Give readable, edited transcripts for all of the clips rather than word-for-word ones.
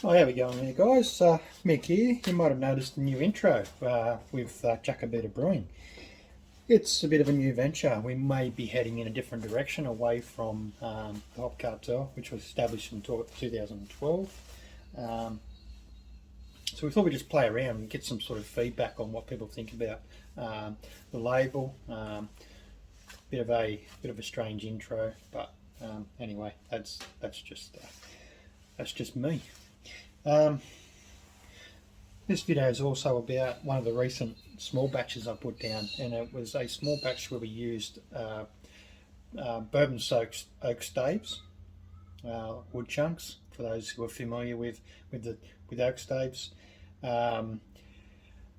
Oh, how we going there, guys? Mick here. You might have noticed a new intro with Jacobita Brewing. It's a bit of a new venture. We may be heading in a different direction away from the Hop Cartel, which was established in 2012. Um, so we thought we'd just play around and get some sort of feedback on what people think about the label. Bit of a strange intro, but anyway, that's just me. Um, this video is also about one of the recent small batches I put down, and it was a small batch where we used bourbon soaked oak staves, wood chunks. For those who are familiar with oak staves, um,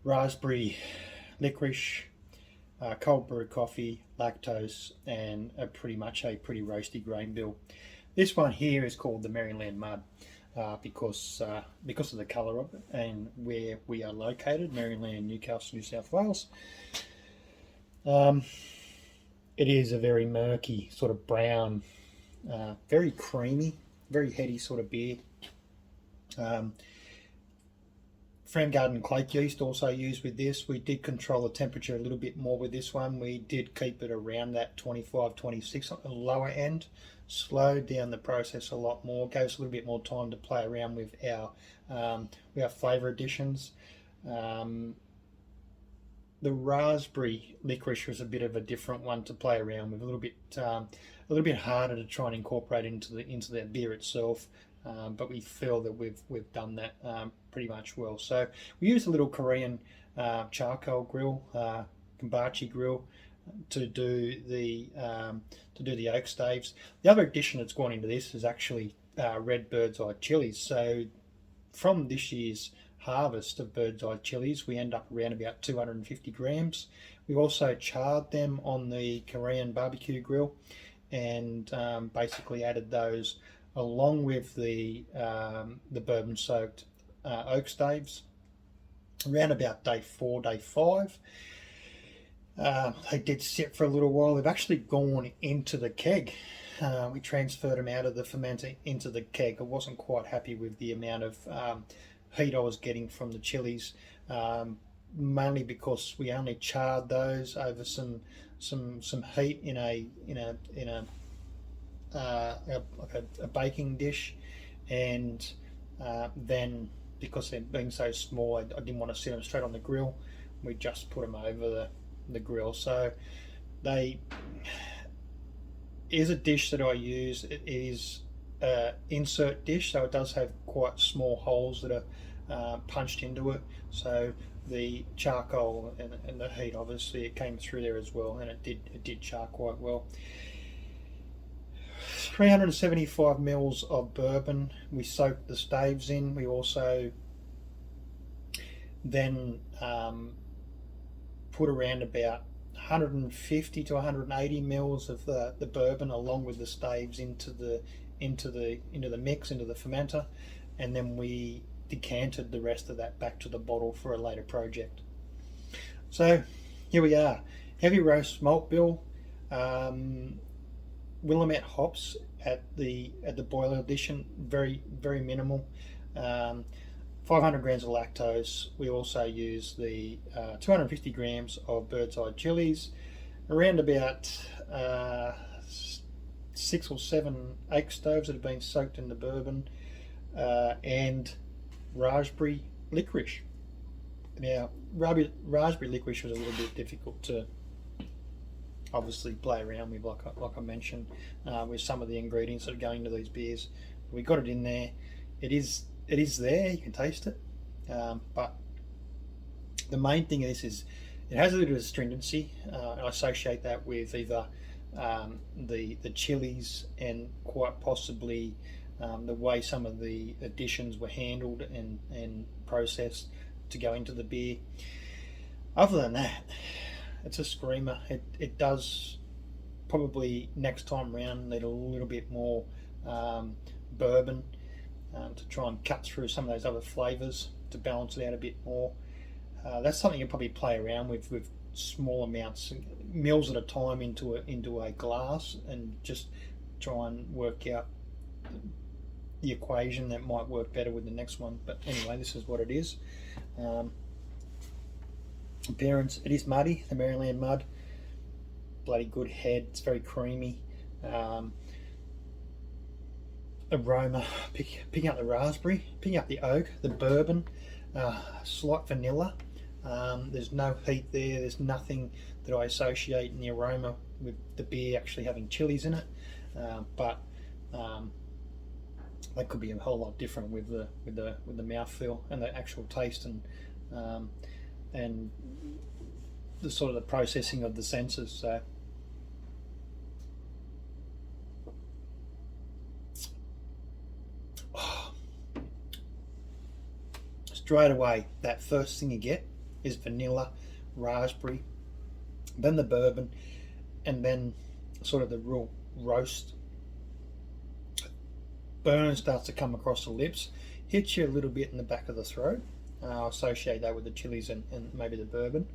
raspberry licorice, cold brew coffee, lactose, and pretty much a pretty roasty grain bill. This one here is called the Maryland Mud. Because of the colour of it and where we are located, Maryland, Newcastle, New South Wales. It is a very murky sort of brown, very creamy, very heady sort of beer. Fram Garden Clake yeast also used with this. We did control the temperature a little bit more with this one. We did keep it around that 25, 26 on the lower end. Slowed down the process a lot more. Gave us a little bit more time to play around with our flavour additions. The raspberry licorice was a bit of a different one to play around with. A little bit harder to try and incorporate into the beer itself. But we feel that we've done that pretty much well. So we used a little Korean charcoal grill, Kombachi grill, to do the oak staves. The other addition that's gone into this is actually red bird's eye chilies. So from this year's harvest of bird's eye chilies, we end up around about 250 grams. We also charred them on the Korean barbecue grill, and basically added those along with the bourbon soaked oak staves around about day 4, day 5. They did sit for a little while. They've actually gone into the keg. We transferred them out of the fermenter into the keg. I wasn't quite happy with the amount of heat I was getting from the chilies, mainly because we only charred those over some heat in a baking dish, and then because they're being so small, I didn't want to sit them straight on the grill. We just put them over the grill. So they is a dish that I use. It is an insert dish, so it does have quite small holes that are punched into it. So the charcoal and the heat, obviously, it came through there as well, and it did char quite well. 375 mils of bourbon. We soaked the staves in. We also then put around about 150 to 180 mils of the bourbon along with the staves into the mix, into the fermenter, and then we decanted the rest of that back to the bottle for a later project. So here we are, heavy roast malt bill. Willamette hops at the boiler addition, very minimal. 500 grams of lactose. We also use the 250 grams of bird's eye chilies, around about 6 or 7 oak stoves that have been soaked in the bourbon, and raspberry licorice. Now, raspberry licorice was a little bit difficult to obviously play around with, like I mentioned, with some of the ingredients that are going into these beers. We got it in there. It is there. You can taste it, but the main thing of this is it has a little bit of stringency. I associate that with either the chilies and quite possibly the way some of the additions were handled and processed to go into the beer. Other than that, it's a screamer. It does probably next time round need a little bit more bourbon to try and cut through some of those other flavours to balance it out a bit more. That's something you probably play around with small amounts, mils at a time, into a glass, and just try and work out the equation that might work better with the next one. But anyway, this is what it is. Appearance, it is muddy, the Maryland mud. Bloody good head, it's very creamy. Aroma, picking up the raspberry, picking up the oak, the bourbon, slight vanilla. There's no heat there, there's nothing that I associate in the aroma with the beer actually having chilies in it, but that could be a whole lot different with the mouthfeel and the actual taste, and the sort of the processing of the senses. So straight away, that first thing you get is vanilla, raspberry, then the bourbon, and then sort of the real roast burn starts to come across the lips, hits you a little bit in the back of the throat. I associate that with the chilies and maybe the bourbon.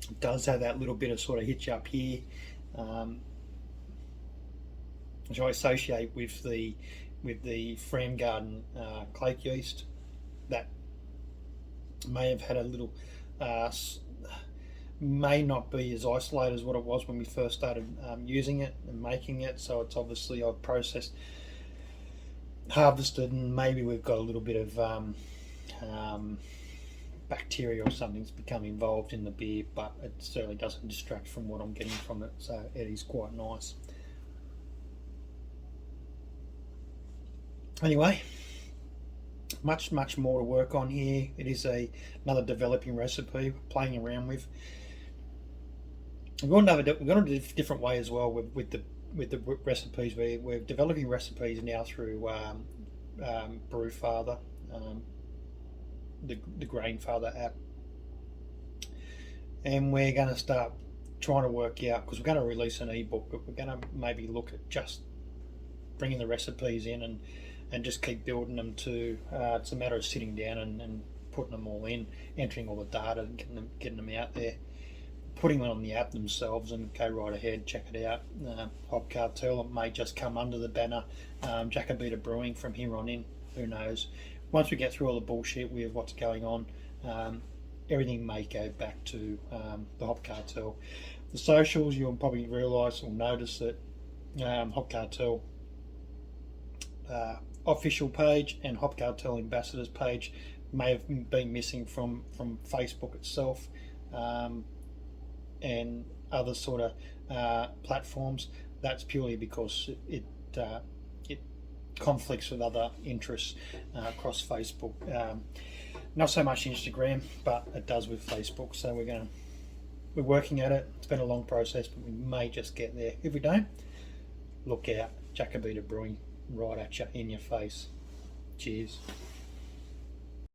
It does have that little bit of sort of hit you up here, which I associate with the Fram Garden clay yeast that may have had a little, may not be as isolated as what it was when we first started using it and making it. So it's obviously I've processed, harvested, and maybe we've got a little bit of bacteria or something's become involved in the beer, but it certainly doesn't distract from what I'm getting from it. So it is quite nice. Anyway, much more to work on here. It is another developing recipe, playing around with. We've gone a different way as well with the recipes. We're developing recipes now through Brewfather, the Grainfather app, and we're going to start trying to work out, because we're going to release an ebook, but we're going to maybe look at just bringing the recipes in and just keep building them to. It's a matter of sitting down and putting them all in, entering all the data, and getting them out there, putting them on the app themselves, and go right ahead, check it out. Hop Cartel, it may just come under the banner Jacobita Brewing from here on in, who knows. Once we get through all the bullshit with what's going on, everything may go back to the Hop Cartel. The socials, you'll probably realise or notice that Hop Cartel official page and Hop Cartel ambassadors page may have been missing from Facebook itself, and other sort of platforms. That's purely because it conflicts with other interests across Facebook. Not so much Instagram, but it does with Facebook. So we're working at it. It's been a long process, but we may just get there. If we don't, look out. Jacobita Brewing right at you, in your face. Cheers.